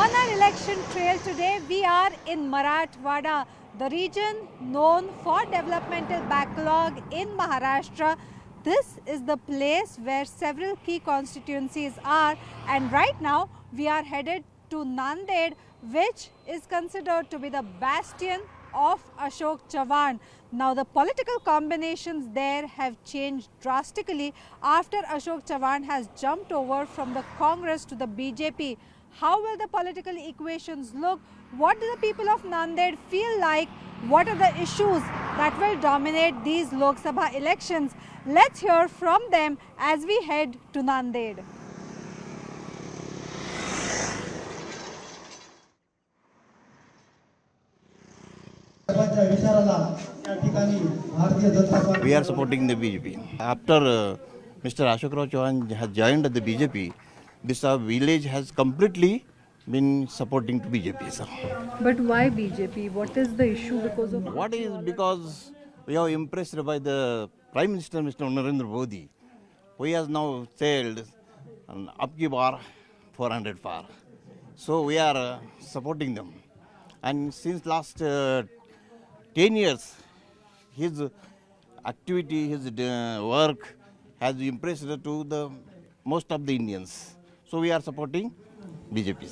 On our election trail today, we are in Marathwada, the region known for developmental backlog in Maharashtra. This is the place where several key constituencies are, and right now we are headed to Nanded, which is considered to be the bastion of Ashok Chavan. Now the political combinations there have changed drastically after Ashok Chavan has jumped over from the Congress to the BJP. How will the political equations look? What do the people of Nanded feel like? What are the issues that will dominate these Lok Sabha elections? Let's hear from them as we head to Nanded. We are supporting the BJP. After Mr. Ashok Rao Chavan has joined the BJP, this village has completely been supporting to BJP. Sir. But why BJP? What is the issue because of? What is because we are impressed by the Prime Minister, Mr. Narendra Modi, who has now said, "Ab ki baar 400 par." So we are supporting them. And since last 10 years, his activity, his work has impressed to the most of the Indians. So we are supporting BJP.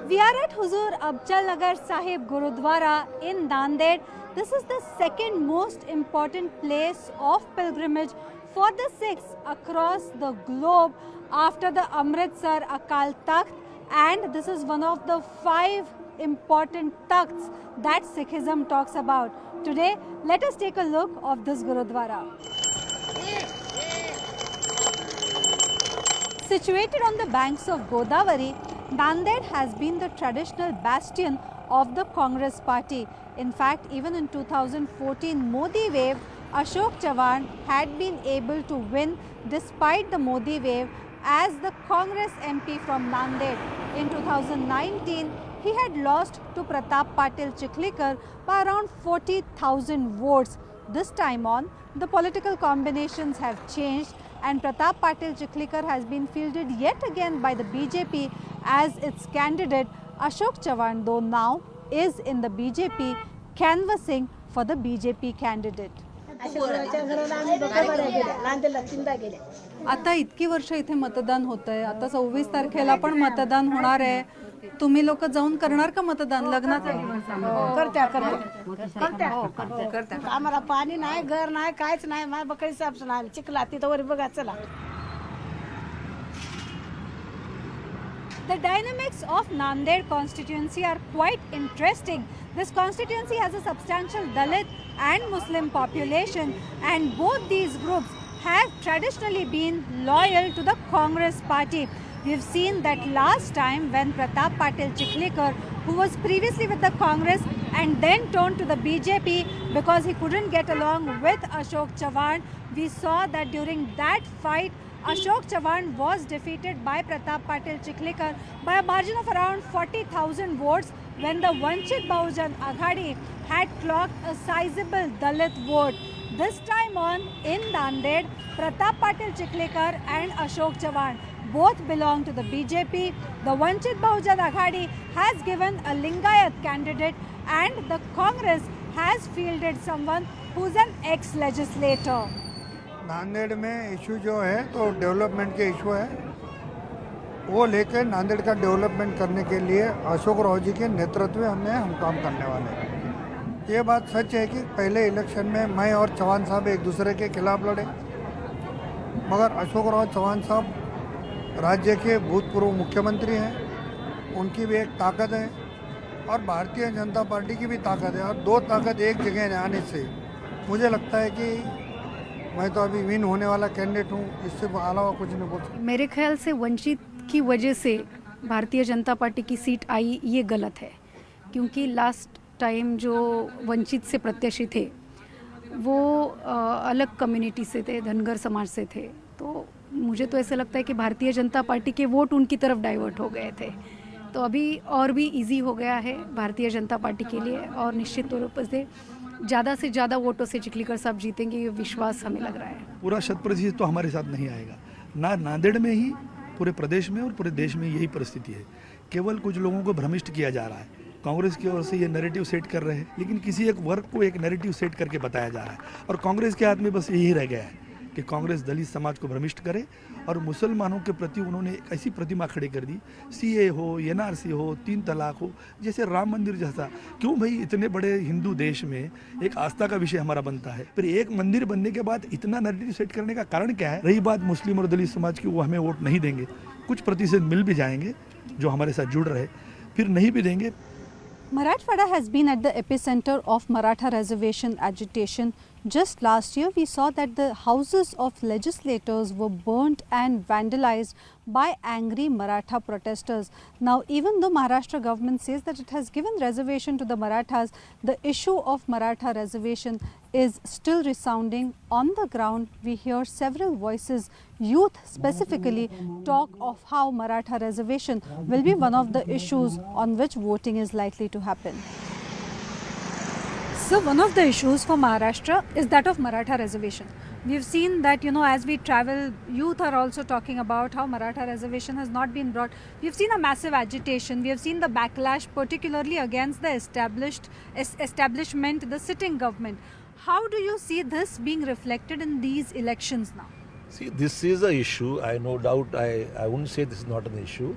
We are at Huzur Abchal Nagar Sahib Gurudwara in Nanded. This is the second most important place of pilgrimage for the Sikhs across the globe after the Amritsar Akal Takht, and this is one of the 5 important takhts that Sikhism talks about. Today, let us take a look of this Gurudwara. Situated on the banks of Godavari, Nanded has been the traditional bastion of the Congress party. In fact, even in 2014 Modi wave, Ashok Chavan had been able to win despite the Modi wave as the Congress MP from Nanded. In 2019, he had lost to Pratap Patil Chikhlikar by around 40,000 votes. This time on, the political combinations have changed and Pratap Patil Chikhlikar has been fielded yet again by the BJP as its candidate. Ashok Chavan, though, now is in the BJP canvassing for the BJP candidate. आता इतकी वर्ष इथे मतदान होतंय, आता 26 तारखेला पण मतदान होणार आहे. तुम्ही लोक जाऊन करणार का मतदान लग्नात? करत्या. आम्हाला पाणी नाही, घर नाही, काहीच नाही. माझ्या बकरी साप नाही, चिखला तिथं वर बघा चला. The dynamics of Nanded constituency are quite interesting. This constituency has a substantial Dalit and Muslim population, and both these groups have traditionally been loyal to the Congress party. We've seen that last time when Pratap Patil Chikhlikar, who was previously with the Congress and then turned to the BJP because he couldn't get along with Ashok Chavan, we saw that during that fight Ashok Chavan was defeated by Pratap Patil Chikhlikar by a margin of around 40,000 votes when the Vanchit Bahujan Aghadi had clocked a sizable Dalit vote. This time on in Nanded, Pratap Patil Chikhlikar and Ashok Chavan both belong to the BJP. The Vanchit Bahujan Aghadi has given a Lingayat candidate and the Congress has fielded someone who's an ex-legislator. Nanded में issue जो है तो development के issue है, वो लेकर नांदेड़ का development करने के लिए अशोक राव जी के नेतृत्व में हम काम करने वाले हैं। ये बात सच है कि पहले इलेक्शन में मैं और चौहान साहब एक दूसरे के खिलाफ लड़े, मगर अशोक राव चौहान साहब राज्य के भूतपूर्व मुख्यमंत्री हैं, उनकी भी एक ताकत है और भारतीय जनता पार्टी की भी ताकत है, और 2 ताकत एक जगह आने से मुझे लगता है कि मैं तो अभी विन होने वाला कैंडिडेट हूँ, इससे अलावा कुछ नहीं बोल सकता। मेरे ख्याल से वंचित की वजह से भारतीय जनता पार्टी की सीट आई, ये गलत है, क्योंकि लास्ट टाइम जो वंचित से प्रत्याशी थे वो अलग कम्युनिटी से थे, धनगर समाज से थे, तो मुझे तो ऐसा लगता है कि भारतीय जनता पार्टी के वोट उनकी तरफ डाइवर्ट हो गए थे, तो अभी और भी इजी हो गया है भारतीय जनता पार्टी के लिए और निश्चित तौर पर से ज़्यादा वोटों से चिखलीकर साहब जीतेंगे, ये विश्वास हमें लग रहा है। पूरा 100% तो हमारे साथ नहीं आएगा, ना नांदेड़ में ही, पूरे प्रदेश में और पूरे देश में यही परिस्थिति है। केवल कुछ लोगों को भ्रमिष्ट किया जा रहा है, कांग्रेस की ओर से ये नैरेटिव सेट कर रहे हैं, लेकिन किसी एक वर्ग को एक नैरेटिव सेट करके बताया जा रहा है और कांग्रेस के हाथ में बस यही रह गया है कि कांग्रेस दलित समाज को भ्रमिष्ट करे और मुसलमानों के प्रति उन्होंने एक ऐसी प्रतिमा खड़ी कर दी, सीए हो, एनआरसी हो, 3 तलाक हो, जैसे राम मंदिर जैसा। क्यों भाई, इतने बड़े हिंदू देश में एक आस्था का विषय हमारा बनता है, फिर एक मंदिर बनने के बाद इतना नैरेटिव सेट करने का कारण क्या है? रही बात मुस्लिम और दलित समाज की, वो हमें वोट नहीं देंगे, कुछ प्रतिशत मिल भी जाएंगे जो हमारे साथ जुड़ रहे, फिर नहीं भी देंगे। Marathwada has been at the epicenter of Maratha reservation agitation. Just last year, we saw that the houses of legislators were burnt and vandalized by angry Maratha protesters. Now, even though Maharashtra government says that it has given reservation to the Marathas, the issue of Maratha reservation is still resounding on the ground. We hear several voices, youth specifically, talk of how Maratha reservation will be one of the issues on which voting is likely to happen. So one of the issues for Maharashtra is that of Maratha reservation. We've seen that, as we travel, youth are also talking about how Maratha reservation has not been brought. We've seen a massive agitation. We have seen the backlash, particularly against the establishment, the sitting government. How do you see this being reflected in these elections now? See, this is an issue. I no doubt, I wouldn't say this is not an issue.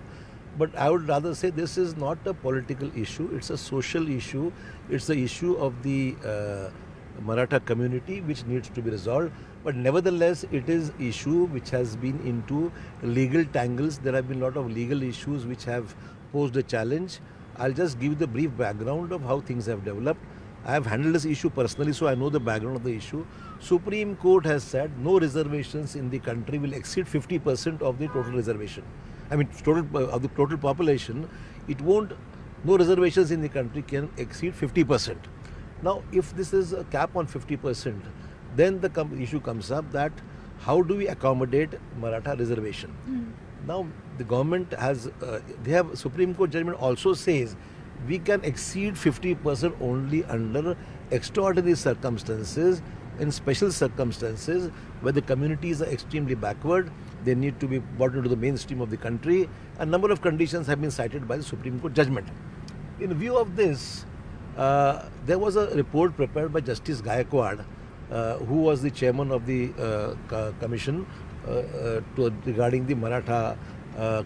But I would rather say this is not a political issue, it's a social issue. It's the issue of the Maratha community which needs to be resolved. But nevertheless, it is issue which has been into legal tangles. There have been a lot of legal issues which have posed a challenge. I'll just give you the brief background of how things have developed. I have handled this issue personally, so I know the background of the issue. Supreme Court has said no reservations in the country will exceed 50% of the total reservation. I mean, of the total population, no reservations in the country can exceed 50%. Now, if this is a cap on 50%, then the issue comes up that how do we accommodate Maratha reservation? Now, the government has, Supreme Court judgment also says we can exceed 50% only under extraordinary circumstances, in special circumstances where the communities are extremely backward, they need to be brought into the mainstream of the country. A number of conditions have been cited by the Supreme Court judgment. In view of this, there was a report prepared by Justice Gaikwad, who was the chairman of the commission regarding the Maratha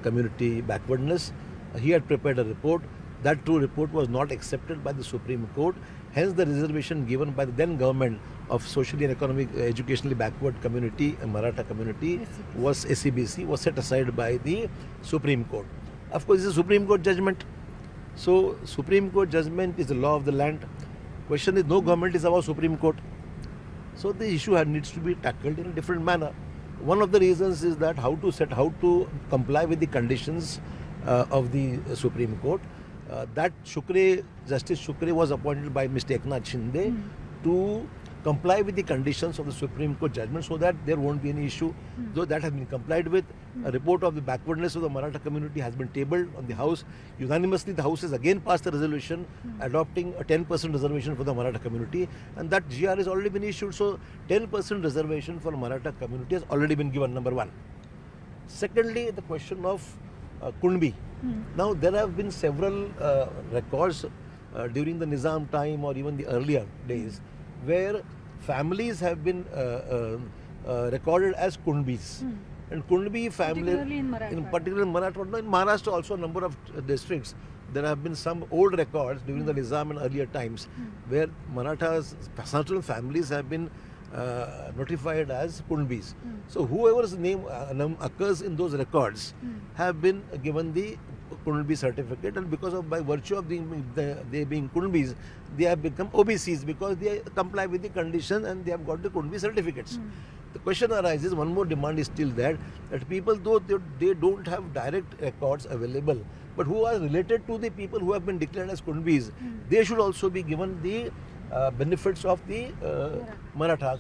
community backwardness. He had prepared a report. That true report was not accepted by the Supreme Court. Hence, the reservation given by the then government of socially and economic, educationally backward community, Maratha community, was SEBC, was set aside by the Supreme Court. Of course, this is a Supreme Court judgment. So, Supreme Court judgment is the law of the land. Question is, no government is above Supreme Court. So, the issue needs to be tackled in a different manner. One of the reasons is that how to comply with the conditions of the Supreme Court. That Justice Shukre was appointed by Mr. Eknath Shinde to comply with the conditions of the Supreme Court judgment so that there won't be any issue. Though that has been complied with, a report of the backwardness of the Maratha community has been tabled on the House. Unanimously, the House has again passed a resolution adopting a 10% reservation for the Maratha community, and that GR has already been issued. So, 10% reservation for Maratha community has already been given, number one. Secondly, the question of Kundbi. Now, there have been several records during the Nizam time or even the earlier days where families have been recorded as Kundbis. And Kundbi family, Particularly in Marathwada. particular in Marathwada, in Maharashtra also a number of districts, there have been some old records during the Nizam and earlier times where Marathas, certain families have been notified as Kundbis. So whoever's name occurs in those records have been given the Kundbi certificate, and because of, by virtue of they being Kundbis, they have become OBCs because they comply with the condition and they have got the Kundbi certificates. The question arises, one more demand is still there, that people, though they don't have direct records available, but who are related to the people who have been declared as Kundbis, they should also be given the benefits of the Maratha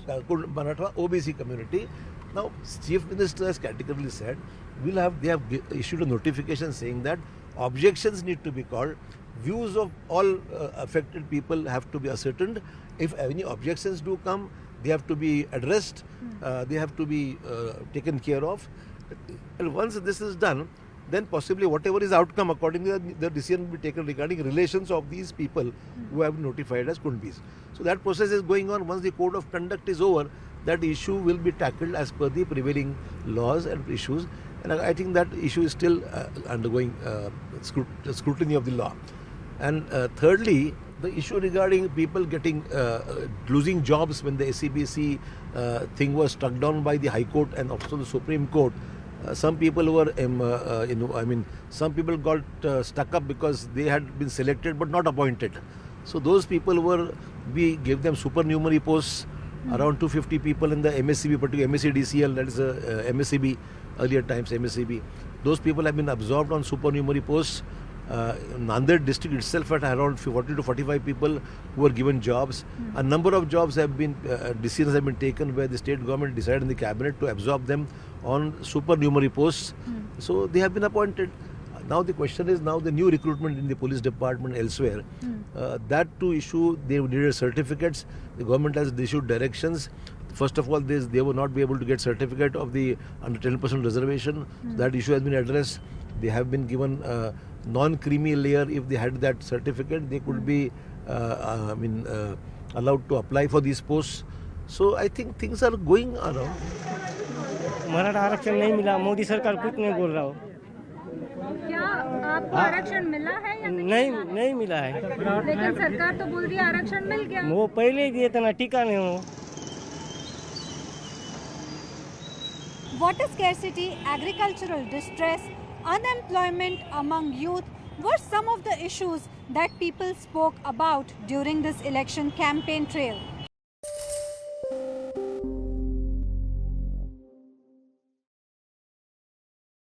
OBC community. Now, Chief Minister has categorically said, they have issued a notification saying that objections need to be called, views of all affected people have to be ascertained. If any objections do come, they have to be addressed, they have to be taken care of. And once this is done, then possibly whatever is outcome, accordingly the decision will be taken regarding relations of these people who have been notified as Kundbis. So that process is going on. Once the code of conduct is over, that issue will be tackled as per the prevailing laws and issues. And I think that issue is still undergoing scrutiny of the law. And thirdly, the issue regarding people getting losing jobs when the SCBC thing was struck down by the High Court and also the Supreme Court. Some people were, some people got stuck up because they had been selected but not appointed. So those people we gave them supernumerary posts, around 250 people in the MSCB, particularly MSCDCL, that is MSCB, earlier times MSCB. Those people have been absorbed on supernumerary posts. Nanded district itself had around 40 to 45 people who were given jobs. A number of jobs have been, decisions have been taken where the state government decided in the cabinet to absorb them on supernumerary posts. So they have been appointed. Now the question is now the new recruitment in the police department elsewhere. That to issue, they needed certificates. The government has issued directions. First of all, they will not be able to get certificate of the under 10% reservation. So that issue has been addressed. They have been given non-creamy layer. If they had that certificate, they could be allowed to apply for these posts. So I think things are going around. Maratha आरक्षण नहीं मिला, मोदी सरकार कुछ नहीं बोल रहा हो. क्या आपको आरक्षण मिला है या नहीं मिला है. लेकिन सरकार तो बोल रही है आरक्षण मिल गया. वो पहले ही दिए थे ना, टीका नहीं हो. Water scarcity, agricultural distress, unemployment among youth were some of the issues that people spoke about during this election campaign trail.